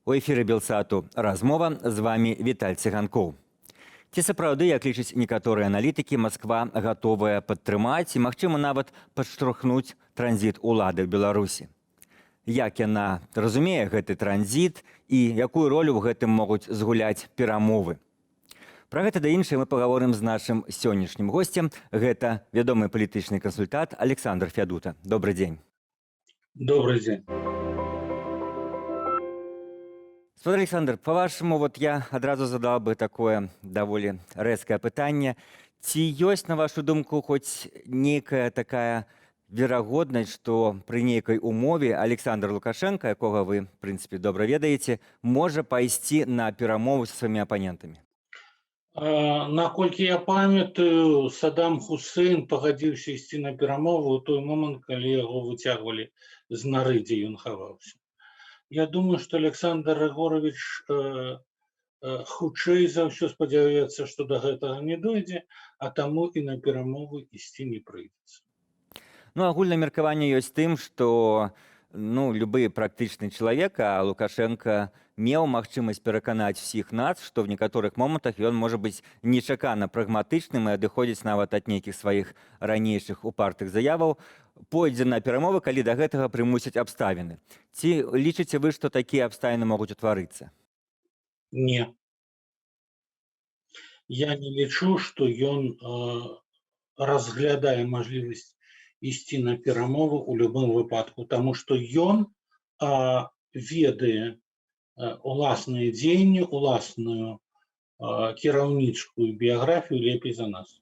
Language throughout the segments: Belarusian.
У эфіры Белсату размова, з вами Віталь Цыганкоў. Ці сапраўды, як лічаць некаторыя аналітыкі, Масква гатовая падтрымаць і, магчыма, нават падштурхнуць транзіт улады ў Беларусі. Як яна разумее гэты транзіт і якую ролю ў гэтым могуць згуляць перамовы? Пра гэта да іншае мы пагаворым з нашым сённяшнім госцем. Гэта вядомы палітычны кансультант Александр Фядута. Добрый дзень. Добрый день. Спадар Александр, по-вашаму, я адразу задал бы такое даволі рэзкае пытанне. Ці ёсць, на вашу думку, хоць нейкая такая верагоднасць, што пры нейкай умове Александр Лукашенко, якога вы, в прынцыпе, добра ведаеце, можа пайсці на перамовы са сваімі апанентамі? Наколькі я памятаю, Саддам Хусейн пагадзіўся ісці на перамовы ў той момант, калі яго выцягвалі з нары, дзе ён хаваўся. Я думаю, што Александр Григорович хутчэй за ўсё спадзяецца, што да гэтага не дойдзе, а таму і на перамовы ісці не прыйдзецца. Агульнае меркаванне ёсць тым, што любы практычны чалавек, а Лукашенко меў магчымасць пераканаць усіх нас, што в некаторых момантах ён можа быць нечакана прагматычным і адыходзіць нават ад нейкіх сваіх ранейшых упартых заяваў, пойдзе на перамовы, калі да гэтага прымусяць абставіны. Ці лічыце вы, што такія абставіны могуць утварыцца? Не. Я не лічу, што ён разглядае мажлівасць ісці на перамовы ў любым выпадку, таму што ён ведае уласныя дзеянні, уласную кіраўнічую біяграфію лепей за нас.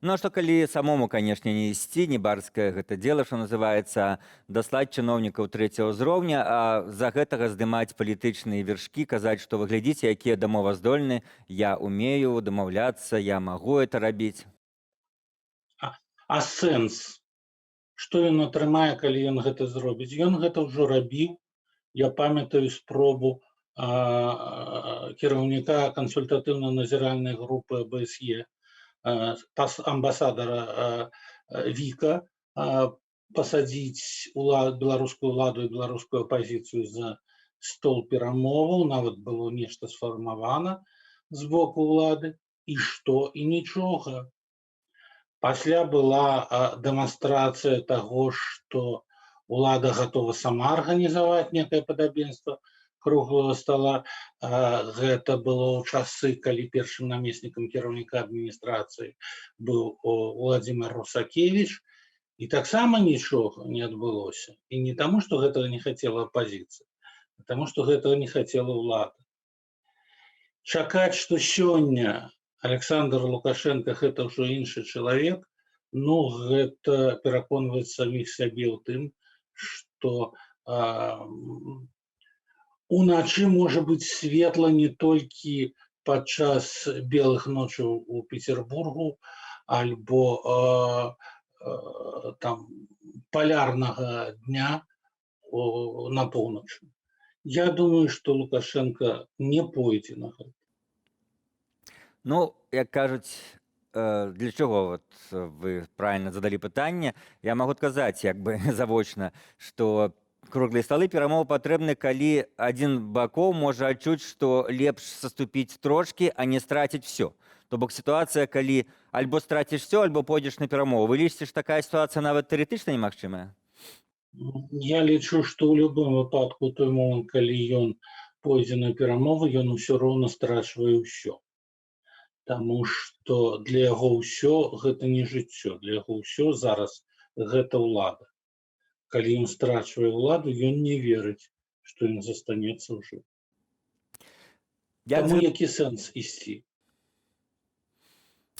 А што калі самому, канешне, не ісці, не барскае гэта дело, што называецца, даслаць чыноўнікаў трэцяга ўзроўня, а за гэтага здымаць палітычныя вершкі, казаць, што вы глядзіце, якія дамоваздольны, я умею дамаўляцца, я магу это рабіць. А сэнс? Што ён атрымае, калі ён гэта зробіць? Ён гэта ўжо рабіў. Я памятаю спробу кіраўніка кансультатыўна-назіральнай групы АБСЕ, амбасадара Віка, пасадзіць беларускую ўладу і беларускую апазіцыю за стол перамоваў, нават было нешта сфармавана з боку ўлады, і што? І нічога. Пасля была дэманстрацыя таго, што ўлада гатова сама арганізаваць некае падабенства круглого стола. Гэта было ў часы, калі першым намеснікам кіраўніка адміністрацыі быў Владзімір Русакевіч, і таксама нічога не адбылося. І не таму, што гэтага не хацела апазіцыя, а таму, што гэтага не хацела ўлада. Чакаць, што сёння Александр Лукашенко гэта ўжо іншы чалавек, гэта пераконваць саміх сябе ў тым, што уначы можа быць светла не толькі падчас белых ночаў у Петербургу альбо палярнага дня на поўначы. Я думаю, што Лукашенко не пойдзе на гэта. Як кажуць, для чаго вы правильна задалі пытанне, я магу адказаць завочна, што круглыя сталы перамовы патрэбны, калі адзін бакоў можа адчуць, што лепш саступіць трошкі, а не страціць все. То бок сітуацыя, калі альбо страціш все, альбо пойдзеш на перамову. Вы лічыце, што такая сітуацыя нават тэарэтычна немагчымая? Я лічу, што ў любым выпадку той момант, калі ён пойдзе на перамовы, ён усё роўна страчвае ўсё. Таму што для яго ўсё гэта не жыццё, для яго ўсё зараз гэта ўлада. Калі ён страчвае ўладу, ён не верыць, што ён застанецца ў жыцці. Таму які сэнс ісці?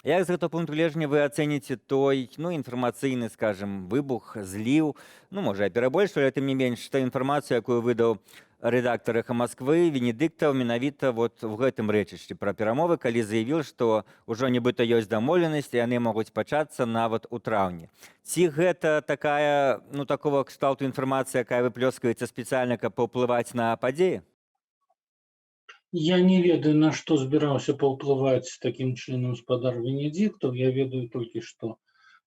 Як з гэтага пункту гледжання вы ацэніце той інфармацыйны, скажем, выбух, зліў, можа, я перабольшваю, але тым не менш, та інфармацыю, якую выдаў рэдактар «Эхо Москвы» Венедыктаў менавіта в гэтым рэчышчы пра перамовы, калі заявіў, што ўжо нібыта ёсць дамоўленасці, яны могуць пачацца нават у траўні. Ці гэта такая, такого кшталту інфармацыя, якая выплёскаецца спецыяльна, каб паўплываць на падзеі? Я не ведаю, на што збіраўся паўплываць такім чынам спадар Венедыктаў. Я ведаю толькі, што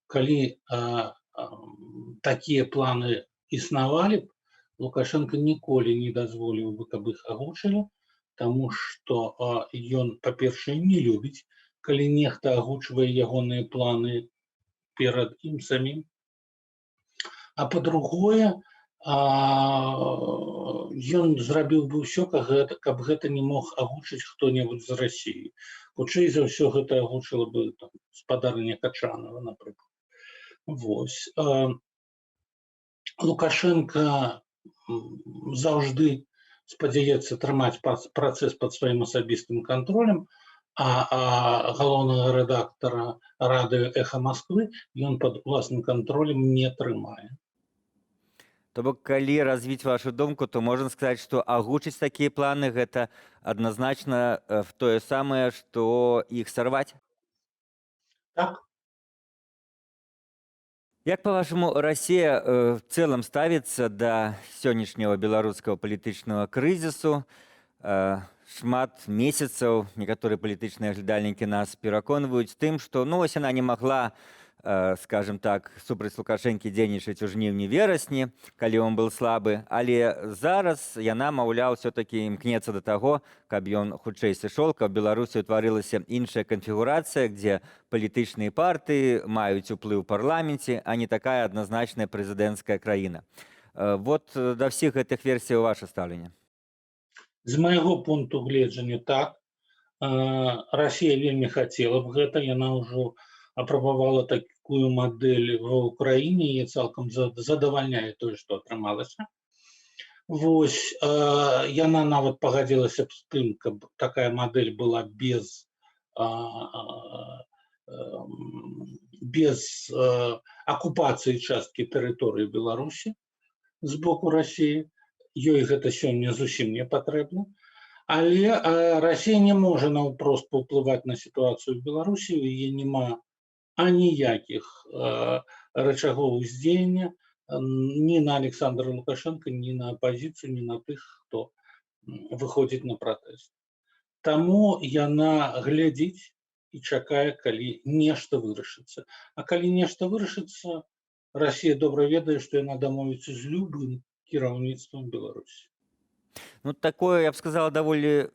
калі такія планы існавалі б, Лукашенко ніколі не дазволіў бы, каб іх агучылі, таму што ён, па-першае, не любіць, калі нехта агучвае ягоныя планы перад ім самім. А па-другое, ён зрабіў бы ўсё, каб гэта не мог агучыць хто-небудзь з Расіі. Хутчэй за ўсё гэта агучыла бы там спадарня Качанова, напрыклад. Вось. Лукашенко заўжды спадзяецца трымаць працэс пад сваім асабістым кантролем, а галоўнага рэдактара радыё «Эхо Москвы» ён пад уласным кантролем не трымае. То бок, калі развіць вашу думку, то можна сказаць, што агучыць такія планы гэта адназначна тое самае, што іх сарваць? Так. Як па-вашаму, Расія в цэлым ставіцца да сённяшняго беларускага палітычнага крызісу? Шмат месяцаў некаторыя палітычныя аглядальнікі нас пераконваюць тым, што вось яна не магла, скажем так, супраць Лукашэнкі дзейнічаць у жніўні-верасні, калі ён быў слабы, але зараз яна, маўляў, усё-такі імкнецца да таго, каб ён хутчэй сышоў, каб Беларусі ўтварылася іншая канфігурацыя, дзе палітычныя партыі маюць уплыў у парламенце, а не такая адназначная прэзідэнцкая краіна. Вот да ўсіх гэтых версій ваша стаўленне. З майго пункту гледжання так. Расія вельмі хацела б гэта, яна ўжо апрабавала такую мадэль ва ўкраіне, і цалкам задавальняе тое, што атрымалася. Вось, яна нават пагадзілася б з тым, каб такая мадэль была без акупацыі часткі тэрыторыі Беларусі з боку Расіі. Ёй гэта сёння зусім не патрэбна. Але Расія не можа наўпрост паўплываць на сітуацыю ў Беларусі, у яе няма аніякіх рычагоў уздзеяння ні на Александра Лукашенка, ні на апазіцыю, ні на тых, хто выходзіць на пратэст. Таму яна глядзіць і чакае, калі нешта вырашыцца. А калі нешта вырашыцца, Расія добра ведае, што яна дамовіцца з любым кіраўніцтвам Беларусі. Ну, такое, я б сказала, даволі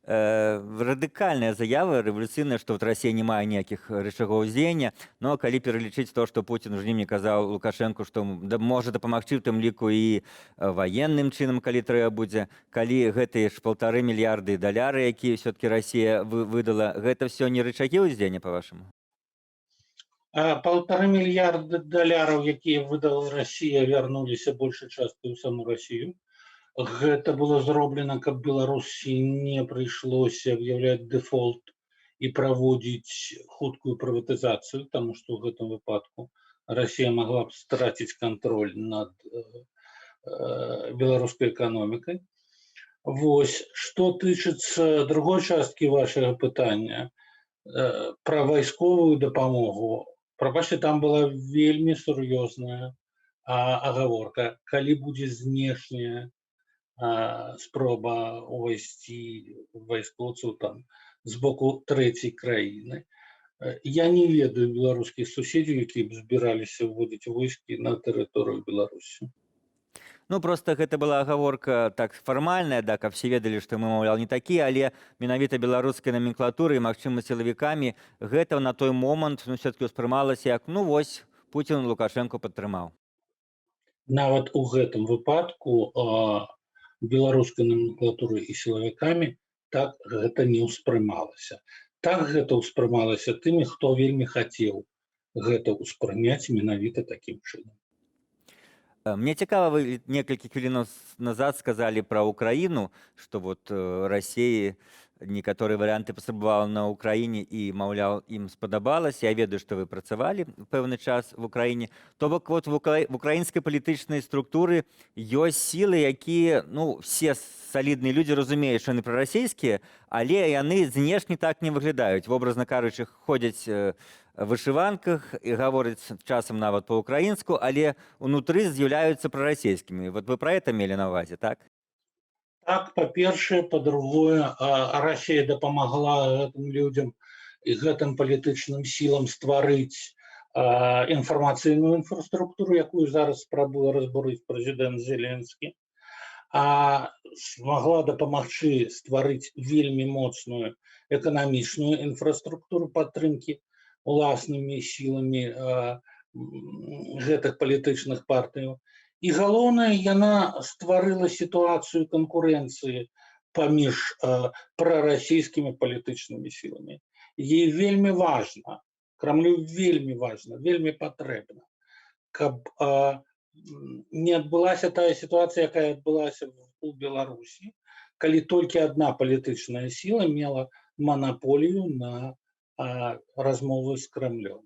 радыкальная заява, рэвалюцыйная, што вот Расія не мае ніякіх рычагоў уздзеяння. Но калі пералічыць то, што Пуцін у жніўні казаў Лукашэнку, што можа дапамагчы ў тым ліку і ваенным чынам, калі трэба будзе, калі гэтыя ж $1,5 мільярда даляры, якія ўсё-такі Расія выдала, гэта ўсё не рычагі ўздзеяння, па-вашаму? $1,5 мільярда даляраў, якія выдала Расія, вярнуліся большай часткай у саму Расію. Гэта было зроблена, каб Беларусі не прыйшлося аб'яўляць дэфолт і праводзіць хуткую прыватызацыю, таму што ў гэтым выпадку Расія магла б страціць кантроль над беларускай эканомікай. Вось, што тычыцца другой часткі вашага пытання пра вайсковую дапамогу, прабачце, там была вельмі сур'ёзная агаворка. Калі будзе знешняя спроба увайсці вайскоўцаў там з боку трэцяй краіны. Я не ведаю беларускіх суседзяў, якія б збіраліся ўводзіць войскі на тэрыторыю Беларусі. Ну, просто гэта была агаворка так фармальная, да, каб все ведалі, што мы, маўляў, не такія, але менавіта беларускай наменклатуры і, магчыма, сілавікамі гэта на той момант все-таки ўспрымалася як, вось, Пуцін Лукашэнку падтрымаў. Нават у гэтым выпадку беларускай номенклатуры і сілавікамі так гэта не ўспрымалася. Так гэта ўспрымалася тымі, хто вельмі хацеў гэта ўспрыняць менавіта такім чынам. Мне цікава, вы некалькі хвілінаў назад сказалі пра Украіну, што вот Расіі некаторыя варыянты паспрабавала на Украіне і, маўляў, ім спадабалася. Я ведаю, што вы працавалі пэўны час в Украіне. То бок вот в украінскай палітычнай структуры ёсць сілы, якія, все салідныя людзі разумеюць, што яны прарасійскія, але яны знешне так не выглядаюць. Вобразна кажучы, ходзяць вышыванках і гавораць часам нават па-украінску, але ўнутры з'яўляюцца прарасійскімі. Вот вы пра гэта мелі на ўвазе, так? Так, па-першае, па-другое, Расія дапамагла гэтым людзям і гэтым палітычным сілам стварыць інфармацыйную інфраструктуру, якую зараз спрабуе разбурыць прэзідэнт Зеленскі, а змагла дапамагчы стварыць вельмі моцную эканамічную інфраструктуру падтрымкі уласнымі сіламі гэтых палітычных партыяў. І галоўнае, яна стварыла сітуацыю канкурэнцыі паміж прарасійскімі палітычнымі сіламі. Ей вельмі важна, Крамлю вельмі важна, вельмі патрэбна, каб не адбылася тая сітуацыя, якая адбылася у Беларусі, калі толькі адна палітычная сіла мела манаполію на размовы з Крамлём.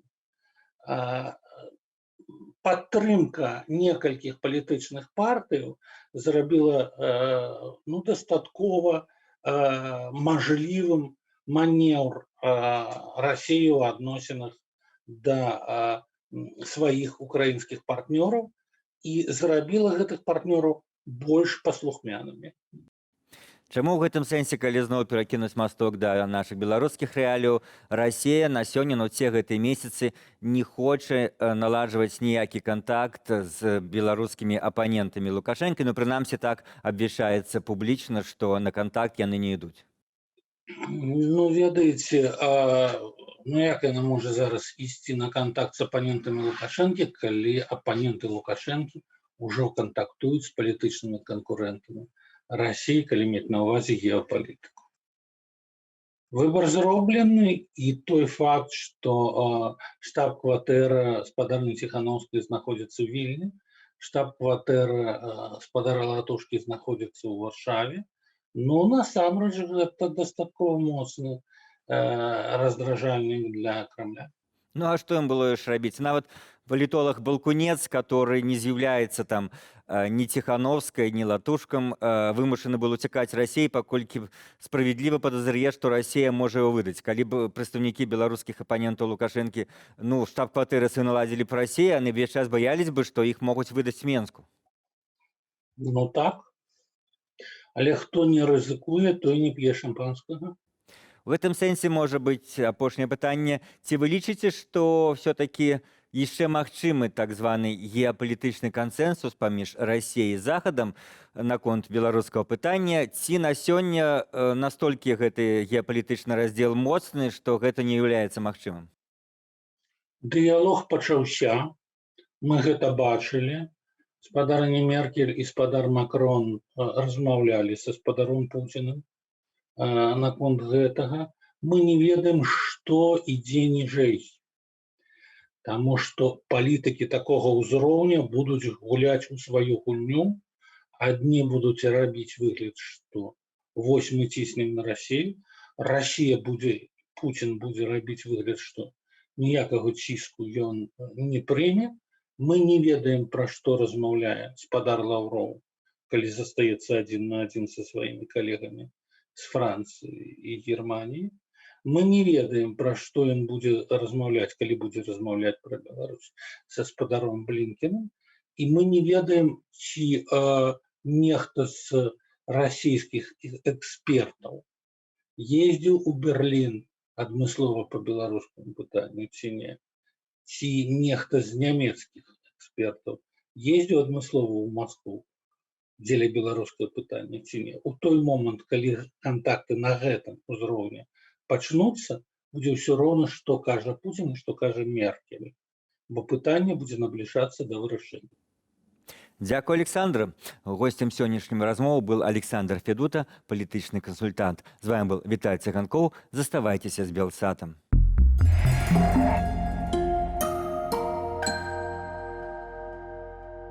Падтрымка некалькіх палітычных партыяў зрабіла дастаткова мажлівым манеўр Расіі ў адносінах да сваіх украінскіх партнёраў і зрабіла гэтых партнёраў больш паслухмянымі. Чаму ў гэтым сэнсе, калі зноў перакінуць масток да нашых беларускіх рэаліяў, Расія на сёння, усе гэтыя месяцы не хоча наладжваць ніякі кантакт з беларускімі апанентамі Лукашэнка, прынамсі так абвяшчаецца публічна, што на кантакт яны не ідуць. Ведаеце, як яна можа зараз ісці на кантакт з апанентамі Лукашэнкі, калі апаненты Лукашэнкі ўжо кантактуюць з палітычнымі канкурэнтамі Расіі, калі мець на ўвазе геапалітыку. Выбар зроблены, і той факт, што штаб-кватэра спадарні Ціханаўскай знаходзіцца ў Вільні, штаб-кватэра спадара Латушкі знаходзіцца ў Варшаве, насамрэч гэта дастаткова моцны раздражальнік для Крамля. А што ім было яшчэ рабіць? Нават палітолог Балкунец, который не з'яўляецца там ні Ціханаўскай, ні Латушкам, вымушаны быў уцякаць Расіі, паколькі справядліва падазрае, што Расія можа яго выдаць. Калі б прадстаўнікі беларускіх апанентаў Лукашэнкі штаб-кватэры наладзілі б Расіі, яны ўвесь час баяліся бы, што іх могуць выдаць Менску. Так. Але хто не рызыкуе, той не п'е шампанскага. У гэтым сэнсе можа быць апошняе пытанне. Ці вы лічыце, што ўсё-такі яшчэ магчымы так званы геапалітычны кансэнсус паміж Расіяй і Захадам наконт беларускага пытання? Ці на сёння настолькі гэты геапалітычны раздзел моцны, што гэта не з'яўляецца магчымым? Дыялог пачаўся. Мы гэта бачылі. Спадарня Меркель і спадар Макрон размаўлялі са спадаром Пуціным наконт гэтага. Мы не ведаем, што ідзе ніжэй. Таму што палітыкі такога ўзроўня будуць гуляць у сваю гульню. Адні будуць рабіць выгляд, што вось мы ціснем на Расію. Пуцін будзе рабіць выгляд, што ніякага ціску ён не прыме. Мы не ведаем, пра што размаўляе спадар Лаўроў, калі застаецца адзін на адзін са сваімі калегамі з Францыі і Германіі. Мы не ведаем, пра што ён будзе размаўляць, калі будзе размаўляць пра Беларусь са спадаром Блінкеном. І мы не ведаем, ці нехта з расійскіх экспертаў ездзіў у Берлін адмыслова па беларускаму пытанню ці не. Ці нехта з нямецкіх экспертаў ездзіў адмыслова ў Маскву дзеля беларускага пытання ці не. У той момант, калі кантакты на гэтым узроўні пачнуцца, будзе ўсё роўна, што кажа Пуцін і што кажа Меркель, бо пытанне будзе набліжацца да вырашэння. Дзякуй, Александр. Гостем сённяшняй размовы был Александр Федута, палітычны кансультант. З вами был Віталь Циганков. Заставайтеся з Белсатом.